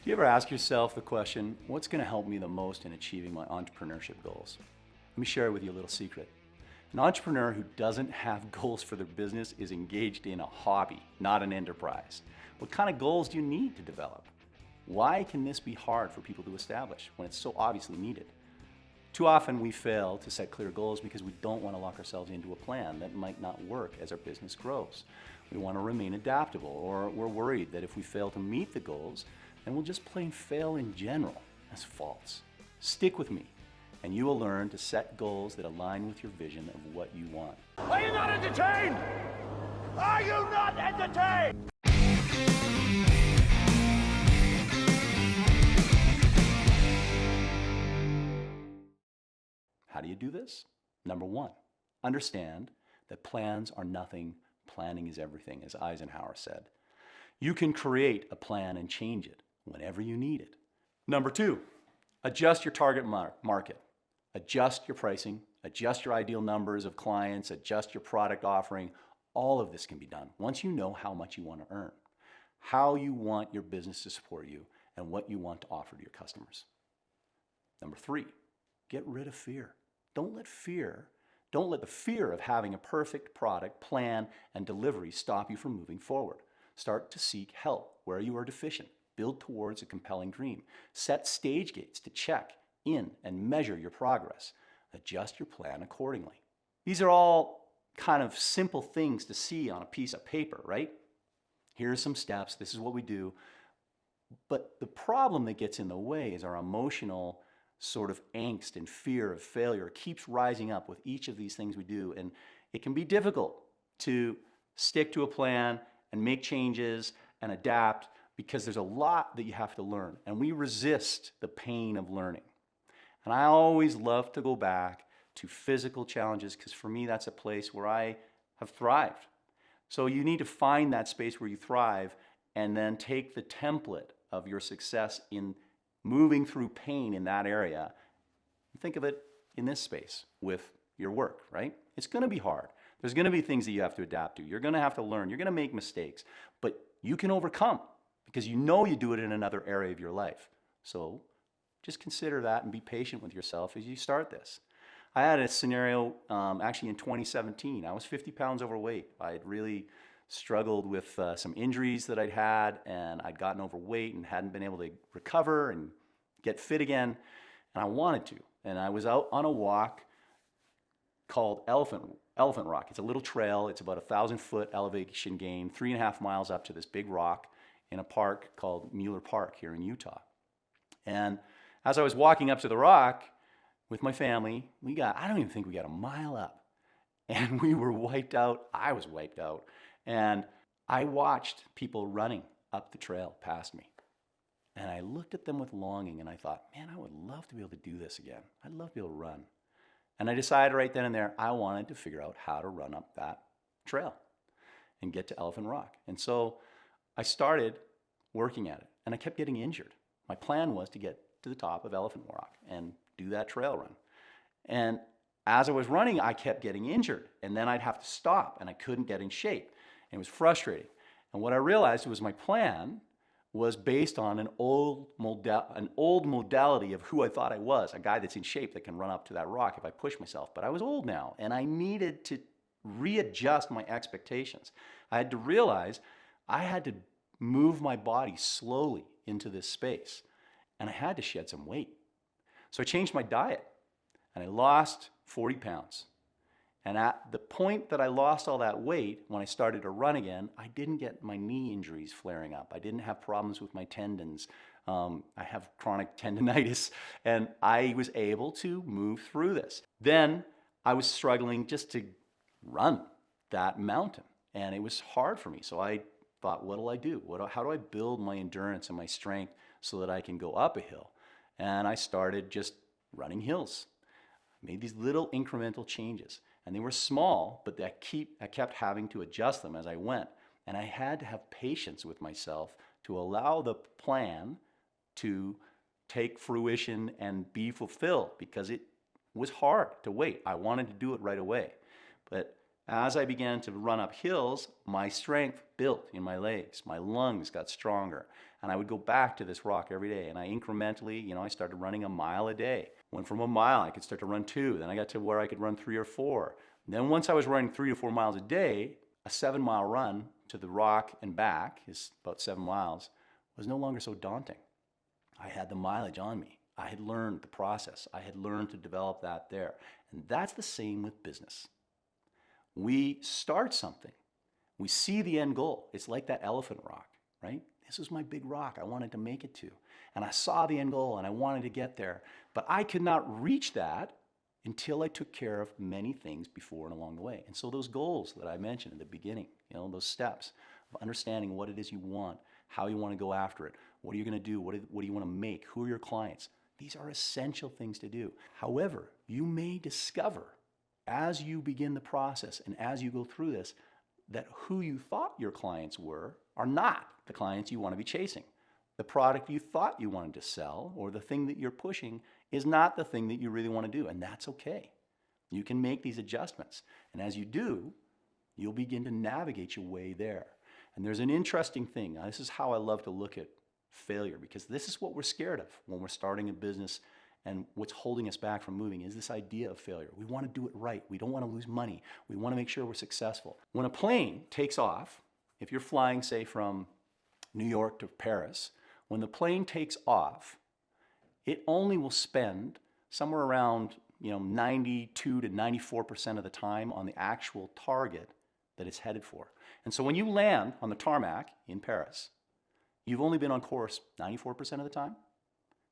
Do you ever ask yourself the question, what's going to help me the most in achieving my entrepreneurship goals? Let me share with you a little secret. An entrepreneur who doesn't have goals for their business is engaged in a hobby, not an enterprise. What kind of goals do you need to develop? Why can this be hard for people to establish when it's so obviously needed? Too often we fail to set clear goals because we don't want to lock ourselves into a plan that might not work as our business grows. We want to remain adaptable, or we're worried that if we fail to meet the goals, then we'll just plain fail in general. That's false. Stick with me, and you will learn to set goals that align with your vision of what you want. Are you not entertained? Are you not entertained? How do you do this? Number one, understand that plans are nothing, planning is everything, as Eisenhower said. You can create a plan and change it whenever you need it. Number two, adjust your target market. Adjust your pricing, adjust your ideal numbers of clients, adjust your product offering. All of this can be done once you know how much you want to earn, how you want your business to support you, and what you want to offer to your customers. Number three, get rid of fear. Don't let the fear of having a perfect product, plan, and delivery stop you from moving forward. Start to seek help where you are deficient. Build towards a compelling dream. Set stage gates to check in and measure your progress. Adjust your plan accordingly. These are all kind of simple things to see on a piece of paper, right? Here are some steps. This is what we do. But the problem that gets in the way is our emotional sort of angst and fear of failure keeps rising up with each of these things we do. And it can be difficult to stick to a plan and make changes and adapt because there's a lot that you have to learn. And we resist the pain of learning. And I always love to go back to physical challenges because for me, that's a place where I have thrived. So you need to find that space where you thrive and then take the template of your success in moving through pain in that area. Think of it in this space with your work, right? It's going to be hard. There's going to be things that you have to adapt to. You're going to have to learn. You're going to make mistakes, but you can overcome because you know you do it in another area of your life. So just consider that and be patient with yourself as you start this. I had a scenario actually in 2017. I was 50 pounds overweight. I had really struggled with some injuries that I'd had, and I'd gotten overweight and hadn't been able to recover and get fit again, and I wanted to. And I was out on a walk called Elephant Rock. It's a little trail. It's about 1,000-foot elevation gain, 3.5 miles up to this big rock in a park called Mueller Park here in Utah. And as I was walking up to the rock with my family, I don't even think we got a mile up, and we were wiped out. I was wiped out. And I watched people running up the trail past me. And I looked at them with longing and I thought, man, I would love to be able to do this again. I'd love to be able to run. And I decided right then and there, I wanted to figure out how to run up that trail and get to Elephant Rock. And so I started working at it and I kept getting injured. My plan was to get to the top of Elephant Rock and do that trail run. And as I was running, I kept getting injured and then I'd have to stop and I couldn't get in shape. It was frustrating. And what I realized was my plan was based on an old modality of who I thought I was, a guy that's in shape that can run up to that rock if I push myself. But I was old now, and I needed to readjust my expectations. I had to realize I had to move my body slowly into this space, and I had to shed some weight. So I changed my diet, and I lost 40 pounds. And at the point that I lost all that weight, when I started to run again, I didn't get my knee injuries flaring up. I didn't have problems with my tendons. I have chronic tendonitis, and I was able to move through this. Then I was struggling just to run that mountain, and it was hard for me. So I thought, what will I do? How do I build my endurance and my strength so that I can go up a hill? And I started just running hills. I made these little incremental changes. And they were small, but I kept having to adjust them as I went. And I had to have patience with myself to allow the plan to take fruition and be fulfilled because it was hard to wait. I wanted to do it right away. But As I began to run up hills, my strength built in my legs. My lungs got stronger. And I would go back to this rock every day. And I incrementally, I started running a mile a day. Went from a mile, I could start to run 2. Then I got to where I could run 3 or 4. And then once I was running 3 to 4 miles a day, a 7-mile run to the rock and back is about 7 miles, was no longer so daunting. I had the mileage on me. I had learned the process. I had learned to develop that there. And that's the same with business. We start something. We see the end goal. It's like that elephant rock, right? This is my big rock I wanted to make it to. And I saw the end goal and I wanted to get there. But I could not reach that until I took care of many things before and along the way. And so those goals that I mentioned at the beginning, those steps of understanding what it is you want, how you want to go after it, what are you going to do, what do you want to make, who are your clients? These are essential things to do. However, you may discover as you begin the process and as you go through this, that who you thought your clients were are not the clients you want to be chasing. The product you thought you wanted to sell or the thing that you're pushing is not the thing that you really want to do, and that's okay. You can make these adjustments, and as you do, you'll begin to navigate your way there. And there's an interesting thing. Now, this is how I love to look at failure, because this is what we're scared of when we're starting a business. And what's holding us back from moving is this idea of failure. We want to do it right. We don't want to lose money. We want to make sure we're successful. When a plane takes off, if you're flying, say, from New York to Paris, when the plane takes off, it only will spend somewhere around 92 to 94% of the time on the actual target that it's headed for. And so when you land on the tarmac in Paris, you've only been on course 94% of the time,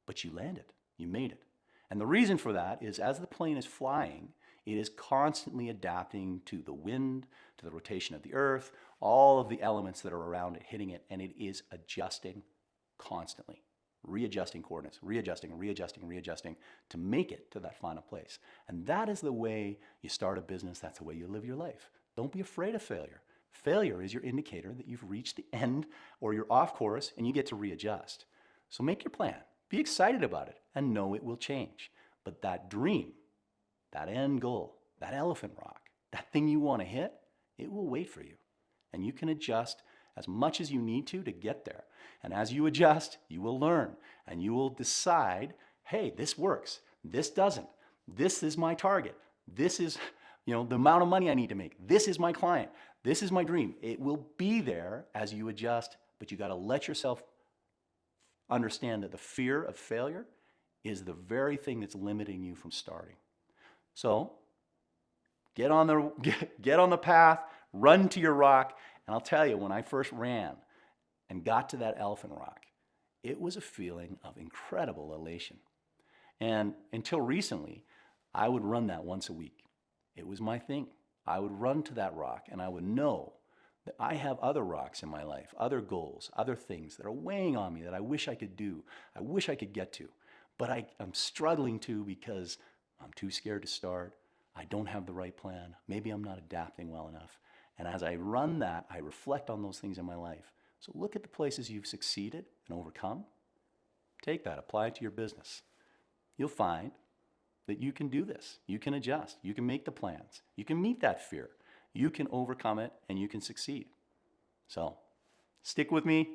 but you landed. You made it. And the reason for that is as the plane is flying, it is constantly adapting to the wind, to the rotation of the earth, all of the elements that are around it, hitting it, and it is adjusting constantly, readjusting coordinates, readjusting to make it to that final place. And that is the way you start a business. That's the way you live your life. Don't be afraid of failure. Failure is your indicator that you've reached the end or you're off course and you get to readjust. So make your plan. Be excited about it and know it will change. But that dream, that end goal, that elephant rock, that thing you want to hit, it will wait for you. And you can adjust as much as you need to get there. And as you adjust, you will learn and you will decide, hey, this works, this doesn't, this is my target, this is the amount of money I need to make, this is my client, this is my dream. It will be there as you adjust, but you got to let yourself understand that the fear of failure is the very thing that's limiting you from starting. So get on the path, run to your rock. And I'll tell you, when I first ran and got to that elephant rock, it was a feeling of incredible elation. And until recently, I would run that once a week. It was my thing. I would run to that rock and I would know that I have other rocks in my life, other goals, other things that are weighing on me that I wish I could do, I wish I could get to, but I'm struggling to because I'm too scared to start. I don't have the right plan. Maybe I'm not adapting well enough. And as I run that, I reflect on those things in my life. So look at the places you've succeeded and overcome. Take that, apply it to your business. You'll find that you can do this. You can adjust. You can make the plans. You can meet that fear. You can overcome it and you can succeed. So stick with me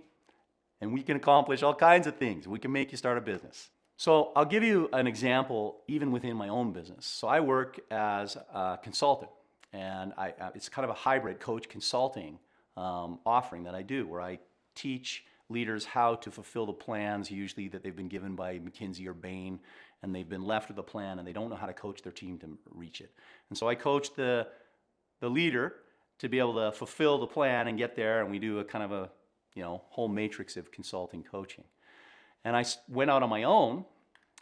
and we can accomplish all kinds of things. We can make you start a business. So I'll give you an example even within my own business. So I work as a consultant and it's kind of a hybrid coach consulting offering that I do where I teach leaders how to fulfill the plans usually that they've been given by McKinsey or Bain, and they've been left with a plan and they don't know how to coach their team to reach it. And so I coach the leader to be able to fulfill the plan and get there, and we do a kind of a whole matrix of consulting coaching. And I went out on my own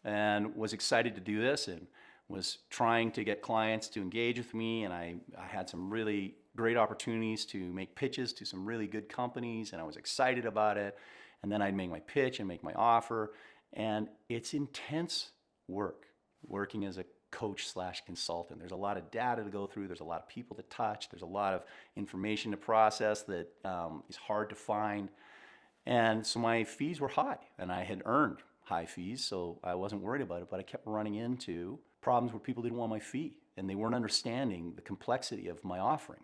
and was excited to do this and was trying to get clients to engage with me, and I had some really great opportunities to make pitches to some really good companies, and I was excited about it. And then I'd make my pitch and make my offer, and it's intense work, working as a coach/consultant. There's a lot of data to go through. There's a lot of people to touch. There's a lot of information to process that is hard to find. And so my fees were high, and I had earned high fees, so I wasn't worried about it, but I kept running into problems where people didn't want my fee. and they weren't understanding the complexity of my offering.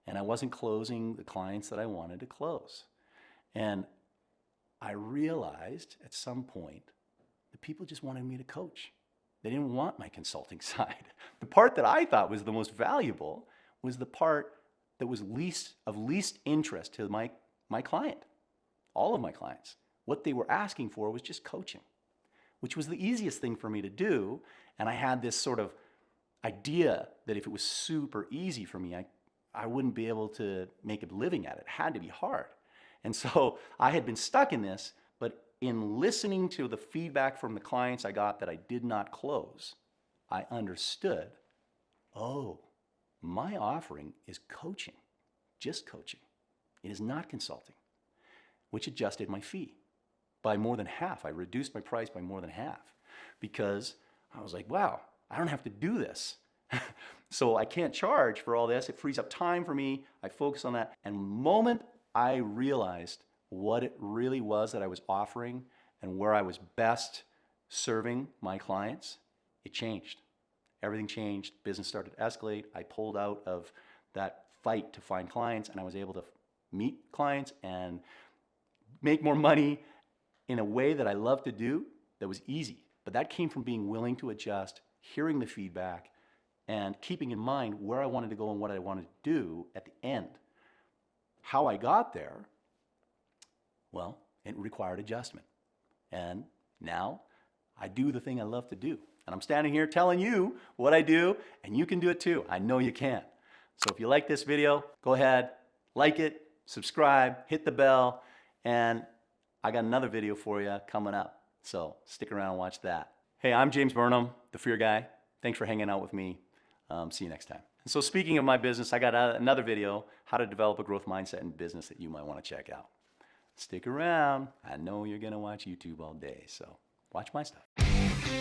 And I wasn't closing the clients that I wanted to close. And I realized at some point that people just wanted me to coach. They didn't want my consulting side. The part that I thought was the most valuable was the part that was of least interest to my client, all of my clients. What they were asking for was just coaching, which was the easiest thing for me to do. And I had this sort of idea that if it was super easy for me, I wouldn't be able to make a living at it. It had to be hard. And so I had been stuck in this, but in listening to the feedback from the clients I got that I did not close, I understood, oh, my offering is coaching, just coaching. It is not consulting, which adjusted my fee by more than half. I reduced my price by more than half because I was like, wow, I don't have to do this. So I can't charge for all this. It frees up time for me. I focus on that. And the moment I realized what it really was that I was offering and where I was best serving my clients, it changed. Everything changed. Business started to escalate. I pulled out of that fight to find clients, and I was able to meet clients and make more money in a way that I love to do that was easy. But that came from being willing to adjust, hearing the feedback, and keeping in mind where I wanted to go and what I wanted to do at the end. How I got there, well, it required adjustment. And now I do the thing I love to do. And I'm standing here telling you what I do, and you can do it too. I know you can. So if you like this video, go ahead, like it, subscribe, hit the bell, and I got another video for you coming up. So stick around and watch that. Hey, I'm James Burnham, the Fear Guy. Thanks for hanging out with me. See you next time. And so speaking of my business, I got another video, how to develop a growth mindset in business, that you might want to check out. Stick around. I know you're going to watch YouTube all day, so watch my stuff.